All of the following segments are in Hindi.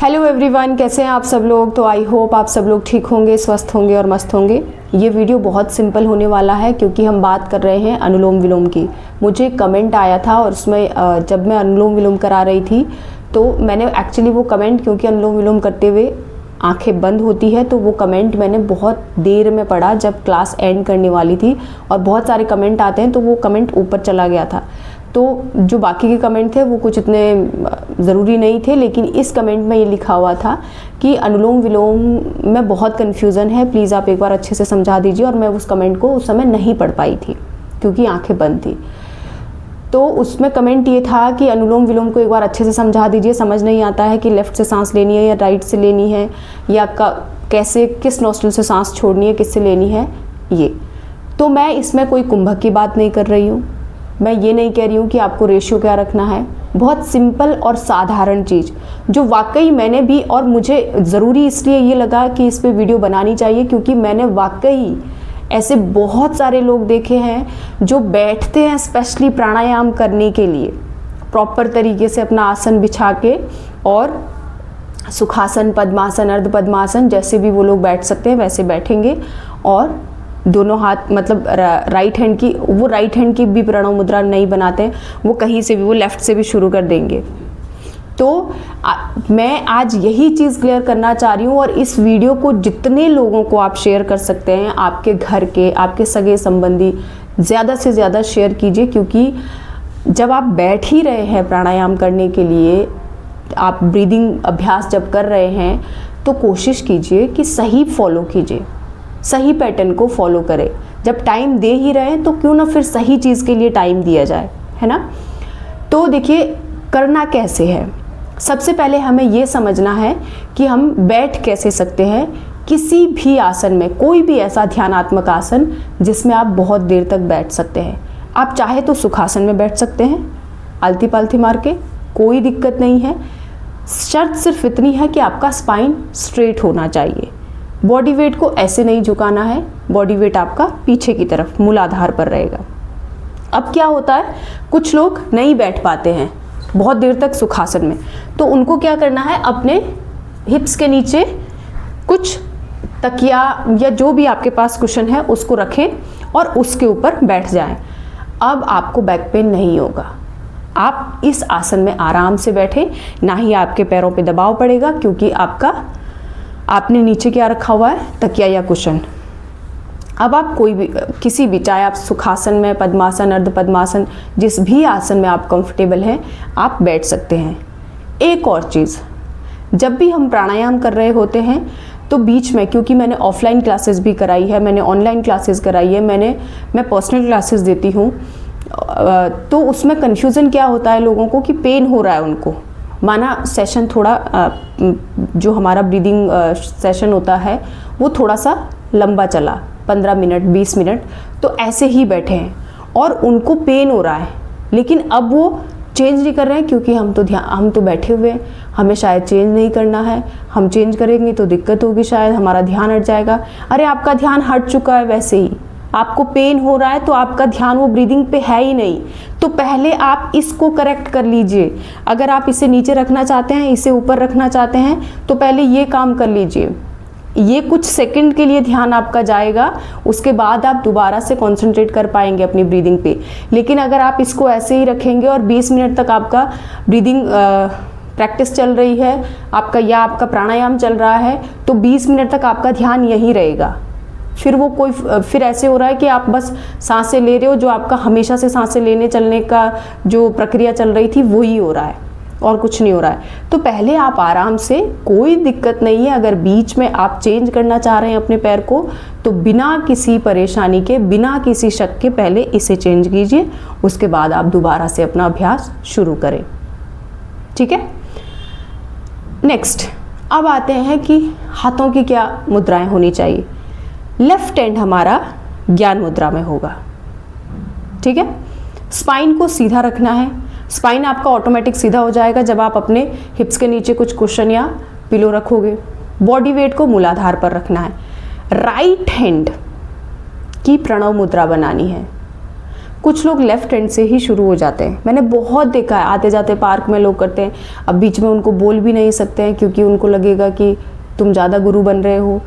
हेलो एवरीवन, कैसे हैं आप सब लोग। तो आई होप आप सब लोग ठीक होंगे, स्वस्थ होंगे और मस्त होंगे। ये वीडियो बहुत सिंपल होने वाला है क्योंकि हम बात कर रहे हैं अनुलोम विलोम की। मुझे कमेंट आया था और उसमें जब मैं अनुलोम विलोम करा रही थी तो मैंने एक्चुअली वो कमेंट, क्योंकि अनुलोम विलोम करते हुए आंखें बंद होती है, तो वो कमेंट मैंने बहुत देर में पढ़ा जब क्लास एंड करने वाली थी। और बहुत सारे कमेंट आते हैं तो वो कमेंट ऊपर चला गया था, तो जो बाकी के कमेंट थे वो कुछ इतने ज़रूरी नहीं थे। लेकिन इस कमेंट में ये लिखा हुआ था कि अनुलोम विलोम में बहुत कन्फ्यूज़न है, प्लीज़ आप एक बार अच्छे से समझा दीजिए। और मैं उस कमेंट को उस समय नहीं पढ़ पाई थी क्योंकि आंखें बंद थी। तो उसमें कमेंट ये था कि अनुलोम विलोम को एक बार अच्छे से समझा दीजिए, समझ नहीं आता है कि लेफ़्ट से सांस लेनी है या राइट से लेनी है, या कैसे किस नोस्ट्रिल से सांस छोड़नी है, किससे लेनी है। ये तो मैं इसमें कोई कुंभक की बात नहीं कर रही हूँ। मैं ये नहीं कह रही हूँ कि आपको रेशियो क्या रखना है। बहुत सिंपल और साधारण चीज़ जो वाकई मैंने भी, और मुझे ज़रूरी इसलिए ये लगा कि इस पे वीडियो बनानी चाहिए क्योंकि मैंने वाकई ऐसे बहुत सारे लोग देखे हैं जो बैठते हैं स्पेशली प्राणायाम करने के लिए, प्रॉपर तरीके से अपना आसन बिछा के, और सुखासन, पद्मासन, अर्ध पद्मासन, जैसे भी वो लोग बैठ सकते हैं वैसे बैठेंगे। और दोनों हाथ, मतलब राइट हैंड की, वो राइट हैंड की भी प्रणव मुद्रा नहीं बनाते हैं, वो कहीं से भी, वो लेफ़्ट से भी शुरू कर देंगे। तो मैं आज यही चीज़ क्लियर करना चाह रही हूँ। और इस वीडियो को जितने लोगों को आप शेयर कर सकते हैं, आपके घर के, आपके सगे संबंधी, ज़्यादा से ज़्यादा शेयर कीजिए। क्योंकि जब आप बैठ ही रहे हैं प्राणायाम करने के लिए, आप ब्रीदिंग अभ्यास जब कर रहे हैं, तो कोशिश कीजिए कि सही फॉलो कीजिए, सही पैटर्न को फॉलो करें। जब टाइम दे ही रहे हैं तो क्यों ना फिर सही चीज़ के लिए टाइम दिया जाए, है ना। तो देखिए करना कैसे है। सबसे पहले हमें ये समझना है कि हम बैठ कैसे सकते हैं किसी भी आसन में, कोई भी ऐसा ध्यानात्मक आसन जिसमें आप बहुत देर तक बैठ सकते हैं। आप चाहे तो सुखासन में बैठ सकते हैं, आलती पालती मार के, कोई दिक्कत नहीं है। शर्त सिर्फ इतनी है कि आपका स्पाइन स्ट्रेट होना चाहिए। बॉडी वेट को ऐसे नहीं झुकाना है, बॉडी वेट आपका पीछे की तरफ मूलाधार पर रहेगा। अब क्या होता है, कुछ लोग नहीं बैठ पाते हैं बहुत देर तक सुखासन में, तो उनको क्या करना है, अपने हिप्स के नीचे कुछ तकिया या जो भी आपके पास कुशन है उसको रखें और उसके ऊपर बैठ जाएं। अब आपको बैक पेन नहीं होगा। आप इस आसन में आराम से बैठें, ना ही आपके पैरों पे दबाव पड़ेगा क्योंकि आपने नीचे क्या रखा हुआ है, तकिया या कुशन। अब आप कोई भी, किसी भी, चाहे आप सुखासन में, पद्मासन, अर्ध पद्मासन, जिस भी आसन में आप कंफर्टेबल हैं, आप बैठ सकते हैं। एक और चीज़, जब भी हम प्राणायाम कर रहे होते हैं तो बीच में, क्योंकि मैंने ऑफलाइन क्लासेस भी कराई है, मैंने ऑनलाइन क्लासेस कराई है, मैं पर्सनल क्लासेस देती हूँ, तो उसमें कन्फ्यूज़न क्या होता है लोगों को कि पेन हो रहा है उनको। माना सेशन थोड़ा, जो हमारा ब्रीदिंग सेशन होता है वो थोड़ा सा लंबा चला, 15 मिनट 20 मिनट, तो ऐसे ही बैठे हैं और उनको पेन हो रहा है, लेकिन अब वो चेंज नहीं कर रहे हैं क्योंकि हम तो बैठे हुए हैं, हमें शायद चेंज नहीं करना है। हम चेंज करेंगे तो दिक्कत होगी, शायद हमारा ध्यान हट जाएगा। अरे आपका ध्यान हट चुका है, वैसे ही आपको पेन हो रहा है तो आपका ध्यान वो ब्रीदिंग पे है ही नहीं। तो पहले आप इसको करेक्ट कर लीजिए। अगर आप इसे नीचे रखना चाहते हैं, इसे ऊपर रखना चाहते हैं, तो पहले ये काम कर लीजिए। ये कुछ सेकंड के लिए ध्यान आपका जाएगा, उसके बाद आप दोबारा से कंसंट्रेट कर पाएंगे अपनी ब्रीदिंग पे। लेकिन अगर आप इसको ऐसे ही रखेंगे और 20 मिनट तक आपका ब्रीदिंग प्रैक्टिस चल रही है आपका, या आपका प्राणायाम चल रहा है, तो 20 मिनट तक आपका ध्यान यहीं रहेगा। फिर ऐसे हो रहा है कि आप बस सांसें ले रहे हो, जो आपका हमेशा से सांसें लेने चलने का जो प्रक्रिया चल रही थी वही हो रहा है और कुछ नहीं हो रहा है। तो पहले आप आराम से, कोई दिक्कत नहीं है अगर बीच में आप चेंज करना चाह रहे हैं अपने पैर को, तो बिना किसी परेशानी के, बिना किसी शक के पहले इसे चेंज कीजिए, उसके बाद आप दोबारा से अपना अभ्यास शुरू करें। ठीक है। नेक्स्ट, अब आते हैं कि हाथों की क्या मुद्राएं होनी चाहिए। लेफ्ट हैंड हमारा ज्ञान मुद्रा में होगा। ठीक है। स्पाइन को सीधा रखना है। स्पाइन आपका ऑटोमेटिक सीधा हो जाएगा जब आप अपने हिप्स के नीचे कुछ कुशन या पिलो रखोगे। बॉडी वेट को मूलाधार पर रखना है। राइट हैंड की प्रणव मुद्रा बनानी है। कुछ लोग लेफ्ट हैंड से ही शुरू हो जाते हैं, मैंने बहुत देखा है, आते जाते पार्क में लोग करते हैं। अब बीच में उनको बोल भी नहीं सकते हैं क्योंकि उनको लगेगा कि तुम ज़्यादा गुरु बन रहे हो।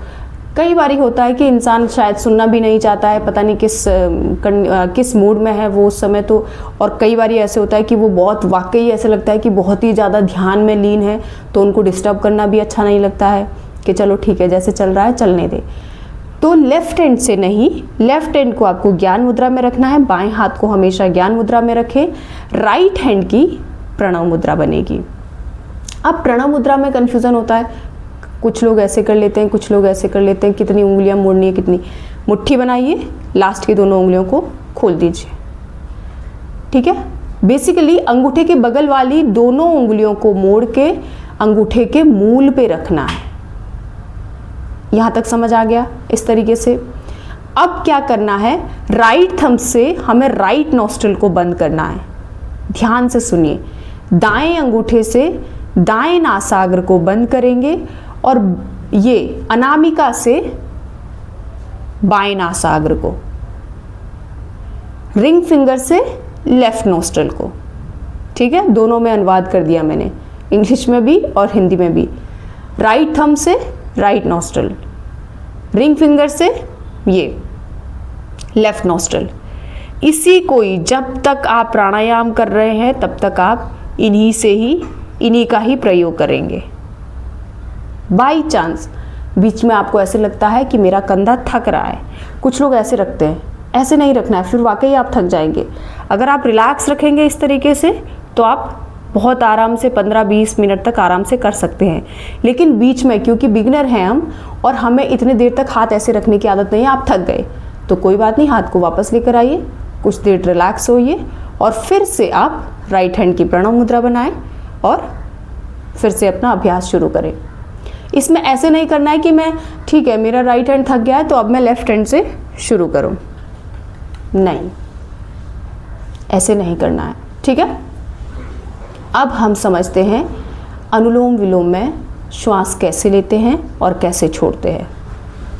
कई बार होता है कि इंसान शायद सुनना भी नहीं चाहता है, पता नहीं किस मूड में है वो उस समय तो। और कई बार ऐसे होता है कि वो बहुत वाकई ऐसे लगता है कि बहुत ही ज़्यादा ध्यान में लीन है, तो उनको डिस्टर्ब करना भी अच्छा नहीं लगता है कि चलो ठीक है जैसे चल रहा है चलने दे। तो लेफ्ट हैंड से नहीं, लेफ्ट हैंड को आपको ज्ञान मुद्रा में रखना है, बाएं हाथ को हमेशा ज्ञान मुद्रा में रखें, राइट हैंड की प्रणव मुद्रा बनेगी। अब प्रणव मुद्रा में कन्फ्यूज़न होता है, कुछ लोग ऐसे कर लेते हैं, कुछ लोग ऐसे कर लेते हैं, कितनी उंगलियां मोड़नी है, कितनी। मुट्ठी बनाइए, लास्ट की दोनों उंगलियों को खोल दीजिए, ठीक है। बेसिकली अंगूठे के बगल वाली दोनों उंगलियों को मोड़ के अंगूठे के मूल पे रखना है। यहाँ तक समझ आ गया? इस तरीके से अब क्या करना है, राइट थंब से हमें राइट नॉस्ट्रिल को बंद करना है। ध्यान से सुनिए, दाएं अंगूठे से दाएं नासाग्र को बंद करेंगे और ये अनामिका से बाएं नासाग्र को, रिंग फिंगर से लेफ्ट नॉस्ट्रिल को, ठीक है। दोनों में अनुवाद कर दिया मैंने, इंग्लिश में भी और हिंदी में भी। राइट थंब से राइट नॉस्ट्रिल, रिंग फिंगर से ये लेफ्ट नॉस्ट्रिल। इसी को ही जब तक आप प्राणायाम कर रहे हैं तब तक आप इन्हीं का ही प्रयोग करेंगे। बाई चांस बीच में आपको ऐसे लगता है कि मेरा कंधा थक रहा है, कुछ लोग ऐसे रखते हैं, ऐसे नहीं रखना है, फिर वाकई आप थक जाएंगे। अगर आप रिलैक्स रखेंगे इस तरीके से तो आप बहुत आराम से 15-20 मिनट तक आराम से कर सकते हैं। लेकिन बीच में क्योंकि बिगनर हैं हम और हमें इतने देर तक हाथ ऐसे रखने की आदत नहीं है, आप थक गए तो कोई बात नहीं, हाथ को वापस लेकर आइए, कुछ देर रिलैक्स होइए और फिर से आप राइट हैंड की प्रणव मुद्रा बनाएं और फिर से अपना अभ्यास शुरू करें। इसमें ऐसे नहीं करना है कि मैं ठीक है मेरा राइट हैंड थक गया है तो अब मैं लेफ्ट हैंड से शुरू करूं, नहीं, ऐसे नहीं करना है, ठीक है। अब हम समझते हैं अनुलोम विलोम में श्वास कैसे लेते हैं और कैसे छोड़ते हैं,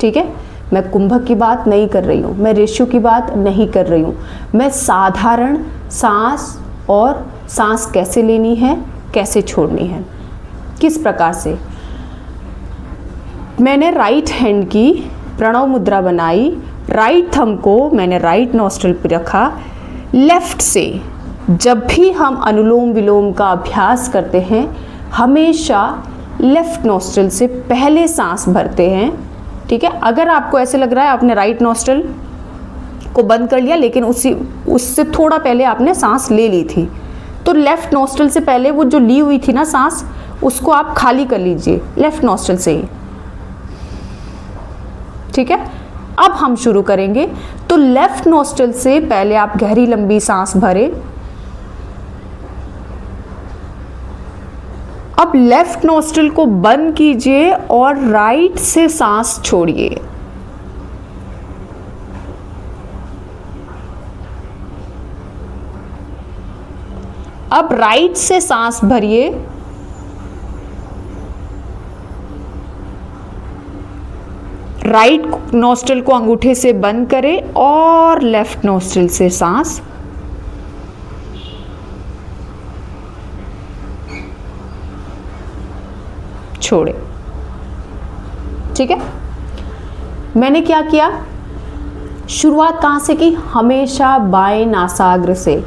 ठीक है। मैं कुंभक की बात नहीं कर रही हूँ, मैं रेशो की बात नहीं कर रही हूँ, मैं साधारण सांस और सांस कैसे लेनी है कैसे छोड़नी है, किस प्रकार से। मैंने राइट हैंड की प्रणव मुद्रा बनाई, राइट थंब को मैंने राइट नॉस्ट्रिल पर रखा। लेफ्ट से जब भी हम अनुलोम विलोम का अभ्यास करते हैं हमेशा लेफ्ट नॉस्ट्रिल से पहले सांस भरते हैं, ठीक है। अगर आपको ऐसे लग रहा है आपने राइट नॉस्ट्रिल को बंद कर लिया लेकिन उससे थोड़ा पहले आपने सांस ले ली थी, तो लेफ्ट नॉस्ट्रिल से पहले वो जो ली हुई थी ना सांस, उसको आप खाली कर लीजिए लेफ्ट नॉस्ट्रिल से ही, ठीक है। अब हम शुरू करेंगे, तो लेफ्ट नॉस्ट्रिल से पहले आप गहरी लंबी सांस भरें। अब लेफ्ट नॉस्ट्रिल को बंद कीजिए और राइट से सांस छोड़िए। अब राइट से सांस भरिए, राइट नॉस्ट्रिल को अंगूठे से बंद करें और लेफ्ट नॉस्ट्रिल से सांस छोड़े, ठीक है। मैंने क्या किया, शुरुआत कहाँ से की, हमेशा बाएं नासाग्र से।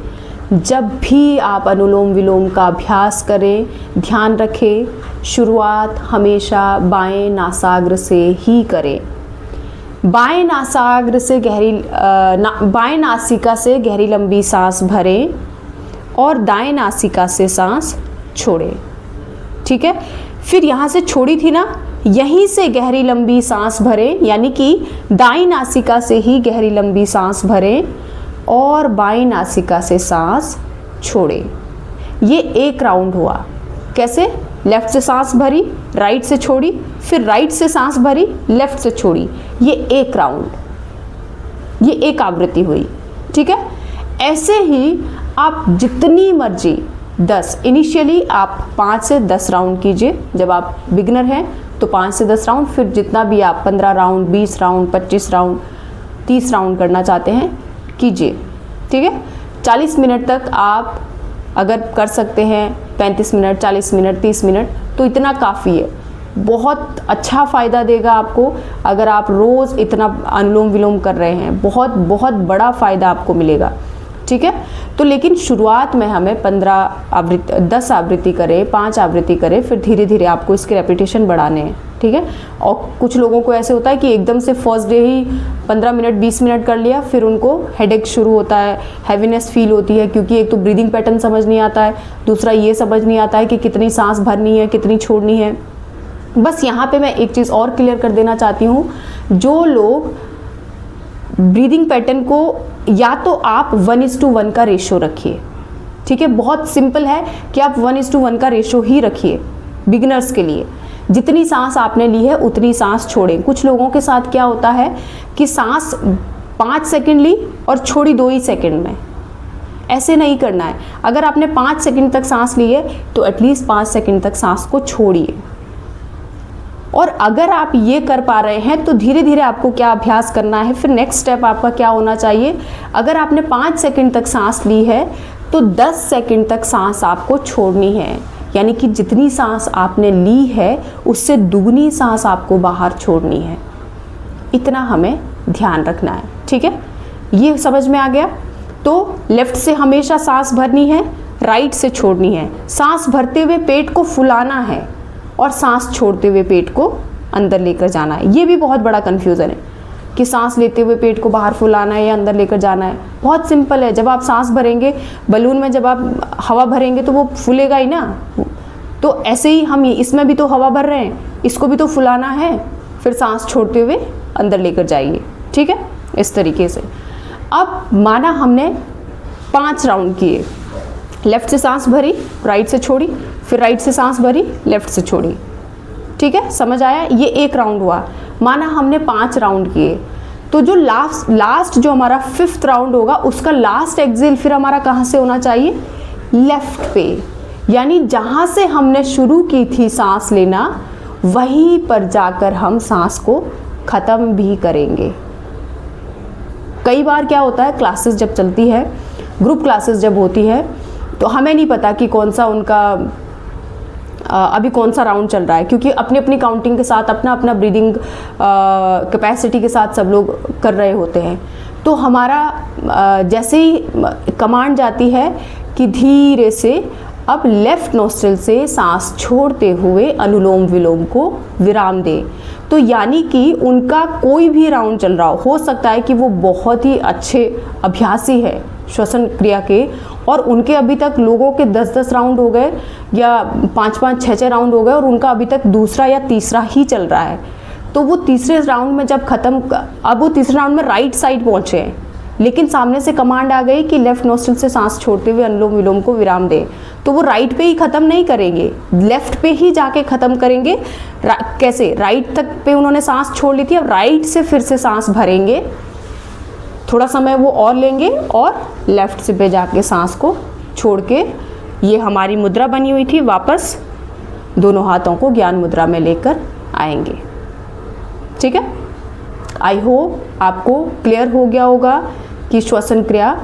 जब भी आप अनुलोम विलोम का अभ्यास करें ध्यान रखें शुरुआत हमेशा बाएं नासाग्र से ही करें। बाएं नासाग्र से बाएं नासिका से गहरी लंबी सांस भरें और दाएं नासिका से सांस छोड़ें, ठीक है। फिर यहाँ से छोड़ी थी ना, यहीं से गहरी लंबी सांस भरें, यानी कि दाईं नासिका से ही गहरी लंबी सांस भरें और बाईं नासिका से सांस छोड़ें। ये एक राउंड हुआ। कैसे, लेफ्ट से सांस भरी, राइट से छोड़ी, फिर राइट से सांस भरी, लेफ्ट से छोड़ी, ये एक राउंड, ये एक आवृत्ति हुई, ठीक है। ऐसे ही आप जितनी मर्जी 10, इनिशियली आप 5 से 10 राउंड कीजिए। जब आप बिगनर हैं तो 5 से 10 राउंड, फिर जितना भी आप 15 राउंड, 20 राउंड, 25 राउंड, 30 राउंड करना चाहते हैं कीजिए। ठीक है। 40 मिनट तक आप अगर कर सकते हैं, 35 मिनट, 40 मिनट, 30 मिनट, तो इतना काफ़ी है। बहुत अच्छा फ़ायदा देगा आपको अगर आप रोज़ इतना अनुलोम विलोम कर रहे हैं, बहुत बहुत बड़ा फ़ायदा आपको मिलेगा, ठीक है। तो लेकिन शुरुआत में हमें 10 आवृत्ति करें, 5 आवृत्ति करें, फिर धीरे धीरे आपको इसके रेपिटेशन बढ़ाने हैं, ठीक है। और कुछ लोगों को ऐसे होता है कि एकदम से फर्स्ट डे ही 15 मिनट 20 मिनट कर लिया, फिर उनको हेडेक शुरू होता है, हैवीनेस फील होती है, क्योंकि एक तो ब्रीदिंग पैटर्न समझ नहीं आता है, दूसरा ये समझ नहीं आता है कि कितनी सांस भरनी है, कितनी छोड़नी है। बस यहाँ पे मैं एक चीज़ और क्लियर कर देना चाहती हूँ, जो लोग ब्रीदिंग पैटर्न को या तो आप 1:1 का रेशो रखिए, ठीक है। बहुत सिंपल है कि आप 1:1 का रेशो ही रखिए बिगिनर्स के लिए। जितनी सांस आपने ली है उतनी सांस छोड़ें। कुछ लोगों के साथ क्या होता है कि सांस 5 सेकंड ली और छोड़ी 2 ही सेकंड में, ऐसे नहीं करना है। अगर आपने 5 सेकंड तक सांस ली है तो एटलीस्ट 5 सेकंड तक सांस को छोड़िए। और अगर आप ये कर पा रहे हैं तो धीरे धीरे आपको क्या अभ्यास करना है, फिर नेक्स्ट स्टेप आपका क्या होना चाहिए। अगर आपने 5 सेकंड तक सांस ली है तो 10 सेकंड तक सांस आपको छोड़नी है, यानी कि जितनी सांस आपने ली है उससे दुगनी सांस आपको बाहर छोड़नी है। इतना हमें ध्यान रखना है, ठीक है। ये समझ में आ गया। तो लेफ्ट से हमेशा सांस भरनी है, राइट से छोड़नी है। सांस भरते हुए पेट को फुलाना है और सांस छोड़ते हुए पेट को अंदर लेकर जाना है। ये भी बहुत बड़ा कन्फ्यूज़न है कि सांस लेते हुए पेट को बाहर फुलाना है या अंदर लेकर जाना है। बहुत सिंपल है, जब आप सांस भरेंगे बलून में, जब आप हवा भरेंगे तो वो फूलेगा ही ना। तो ऐसे ही हम इसमें भी तो हवा भर रहे हैं, इसको भी तो फुलाना है, फिर सांस छोड़ते हुए अंदर लेकर जाइए, ठीक है, इस तरीके से। अब माना हमने 5 राउंड किए, लेफ्ट से सांस भरी, राइट से छोड़ी, फिर राइट से सांस भरी, लेफ्ट से छोड़ी, ठीक है, समझ आया। ये 1 राउंड हुआ। माना हमने 5 राउंड किए, तो जो लास्ट जो हमारा 5th राउंड होगा उसका लास्ट एक्सेल फिर हमारा कहाँ से होना चाहिए, लेफ्ट पे, यानी जहाँ से हमने शुरू की थी सांस लेना वहीं पर जाकर हम सांस को ख़त्म भी करेंगे। कई बार क्या होता है, क्लासेस जब चलती है, ग्रुप क्लासेस जब होती है, तो हमें नहीं पता कि कौन सा उनका अभी कौन सा राउंड चल रहा है, क्योंकि अपनी अपनी काउंटिंग के साथ, अपना अपना ब्रीदिंग कैपेसिटी के साथ सब लोग कर रहे होते हैं। तो हमारा जैसे ही कमांड जाती है कि धीरे से अब लेफ़्ट नोस्ट्रिल से सांस छोड़ते हुए अनुलोम विलोम को विराम दें, तो यानी कि उनका कोई भी राउंड चल रहा हो सकता है कि वो बहुत ही अच्छे अभ्यासी है श्वसन क्रिया के, और उनके अभी तक लोगों के 10-10 राउंड हो गए या 5-5, 6-6 राउंड हो गए और उनका अभी तक दूसरा या तीसरा ही चल रहा है। तो वो तीसरे राउंड में जब अब वो तीसरे राउंड में राइट साइड पहुँचे हैं, लेकिन सामने से कमांड आ गई कि लेफ्ट नोस्ट्रिल से सांस छोड़ते हुए अनुलोम विलोम को विराम दें, तो वो राइट पे ही ख़त्म नहीं करेंगे, लेफ्ट पे ही जाके ख़त्म करेंगे। कैसे, राइट तक पे उन्होंने सांस छोड़ ली थी, अब राइट से फिर से सांस भरेंगे, थोड़ा समय वो और लेंगे और लेफ्ट से पे जाके सांस को छोड़ के, ये हमारी मुद्रा बनी हुई थी, वापस दोनों हाथों को ज्ञान मुद्रा में लेकर आएंगे, ठीक है। आई होप आपको क्लियर हो गया होगा कि श्वसन क्रिया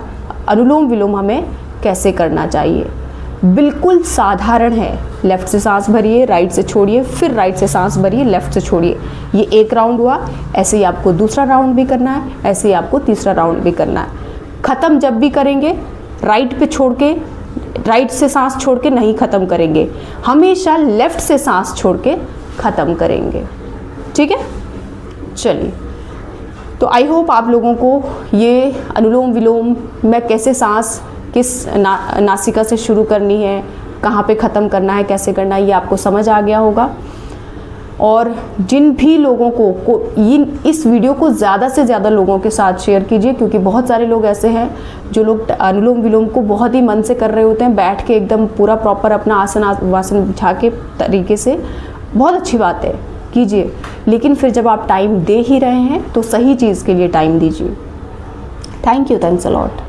अनुलोम विलोम हमें कैसे करना चाहिए। बिल्कुल साधारण है, लेफ्ट से सांस भरिए, राइट से छोड़िए, फिर राइट से सांस भरिए, लेफ्ट से छोड़िए। ये 1 राउंड हुआ, ऐसे ही आपको दूसरा राउंड भी करना है, ऐसे ही आपको तीसरा राउंड भी करना है। ख़त्म जब भी करेंगे राइट पे छोड़ के, राइट से सांस छोड़ के नहीं ख़त्म करेंगे, हमेशा लेफ्ट से सांस छोड़ के ख़त्म करेंगे, ठीक है। चलिए, तो आई होप आप लोगों को ये अनुलोम विलोम में कैसे सांस किस नासिका से शुरू करनी है, कहाँ पे ख़त्म करना है, कैसे करना है, ये आपको समझ आ गया होगा। और जिन भी लोगों को इस वीडियो को ज़्यादा से ज़्यादा लोगों के साथ शेयर कीजिए, क्योंकि बहुत सारे लोग ऐसे हैं जो लोग अनुलोम विलोम को बहुत ही मन से कर रहे होते हैं, बैठ के एकदम पूरा प्रॉपर अपना आसन वासन बिछा के तरीके से। बहुत अच्छी बात है, कीजिए, लेकिन फिर जब आप टाइम दे ही रहे हैं तो सही चीज़ के लिए टाइम दीजिए। Thank you, thanks a lot.